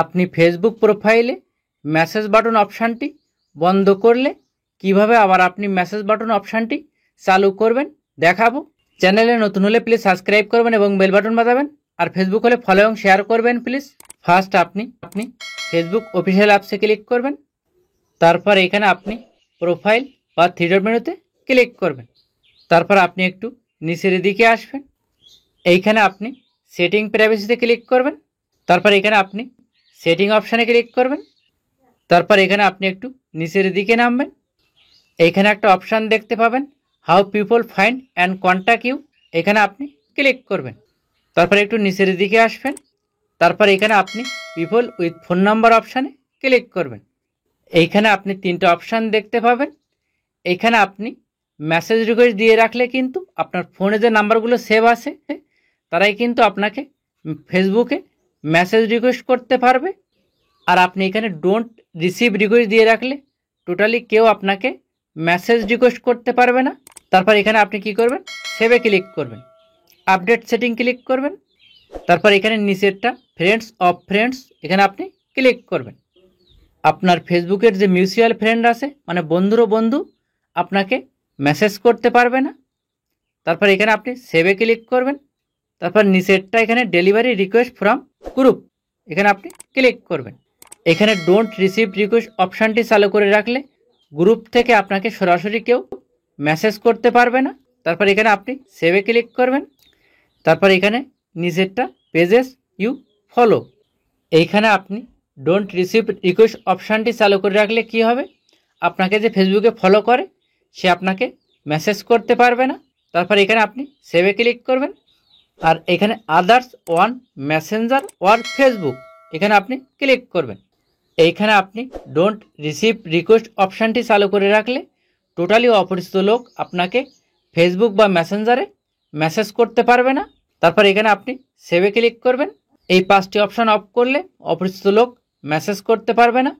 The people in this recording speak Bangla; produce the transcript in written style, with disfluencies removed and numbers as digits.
আপনি ফেসবুক প্রোফাইলে মেসেজ বাটন অপশানটি বন্ধ করলে কিভাবে আবার আপনি মেসেজ বাটন অপশানটি চালু করবেন দেখাবো। চ্যানেলে নতুন হলে প্লিজ সাবস্ক্রাইব করবেন এবং বেল বাটন বাজাবেন। আর ফেসবুক হলে ফলো এবং শেয়ার করবেন প্লিজ। ফার্স্ট আপনি ফেসবুক অফিসিয়াল অ্যাপসে ক্লিক করবেন। তারপর এখানে আপনি প্রোফাইল বা থ্রি ডট মেনুতে ক্লিক করবেন। তারপর আপনি একটু নিচের দিকে আসবেন। এইখানে আপনি সেটিং প্রাইভেসিতে ক্লিক করবেন। তারপর এখানে আপনি সেটিং অপশানে ক্লিক করবেন। তারপর এখানে আপনি একটু নিচের দিকে নামবেন। এইখানে একটা অপশান দেখতে পাবেন, how people find and contact you. এখানে আপনি ক্লিক করবেন। তারপর একটু নিচের দিকে আসবেন। তারপর এখানে আপনি পিপল উইথ ফোন নাম্বার অপশানে ক্লিক করবেন। এইখানে আপনি তিনটা অপশান দেখতে পাবেন। এইখানে আপনি মেসেজ রিকোয়েস্ট দিয়ে রাখলে কিন্তু আপনার ফোনে যে নাম্বারগুলো সেভ আছে তারাই কিন্তু আপনাকে ফেসবুকে মেসেজ রিকোয়েস্ট করতে পারবে। আর আপনি এখানে ডোন্ট রিসিভ রিকোয়েস্ট দিয়ে রাখলে টোটালি কেউ আপনাকে মেসেজ রিকোয়েস্ট করতে পারবে না। তারপর এখানে আপনি কি করবেন, সেভে ক্লিক করবেন, আপডেট সেটিং ক্লিক করবেন। তারপর এখানে নিচেরটা ফ্রেন্ডস অফ ফ্রেন্ডস, এখানে আপনি ক্লিক করবেন। আপনার ফেসবুকের যে মিউচুয়াল ফ্রেন্ড আছে মানে বন্ধুরও বন্ধু আপনাকে মেসেজ করতে পারবে না। তারপর এখানে আপনি সেভে ক্লিক করবেন। তারপর নিচেরটা এখানে ডেলিভারি রিকোয়েস্ট ফ্রম গ্রুপ, এখানে আপনি ক্লিক করবেন। এখানে ডোন্ট রিসিভ রিকোয়েস্ট অপশানটি চালু করে রাখলে গ্রুপ থেকে আপনাকে সরাসরি কেউ মেসেজ করতে পারবে না। তারপর এখানে আপনি সেভে ক্লিক করবেন। তারপর এখানে নিচেরটা পেজেস ইউ ফলো, এইখানে আপনি ডোন্ট রিসিভ রিকোয়েস্ট অপশানটি চালু করে রাখলে কি হবে, আপনাকে যে ফেসবুকে ফলো করে সে আপনাকে মেসেজ করতে পারবে না। তারপর এখানে আপনি সেভে ক্লিক করবেন। আর এখানে আদার্স ওয়ান মেসেঞ্জার ওর ফেসবুক, এখানে আপনি ক্লিক করবেন। এইখানে আপনি ডোন্ট রিসিভ রিকোয়েস্ট অপশানটি চালু করে রাখলে টোটালি অপরিচিত লোক আপনাকে ফেসবুক বা মেসেঞ্জারে মেসেজ করতে পারবে না। তারপর এখানে আপনি সেভে ক্লিক করবেন। এই 5টি অপশান অফ করলে অপরিচিত লোক মেসেজ করতে পারবে না।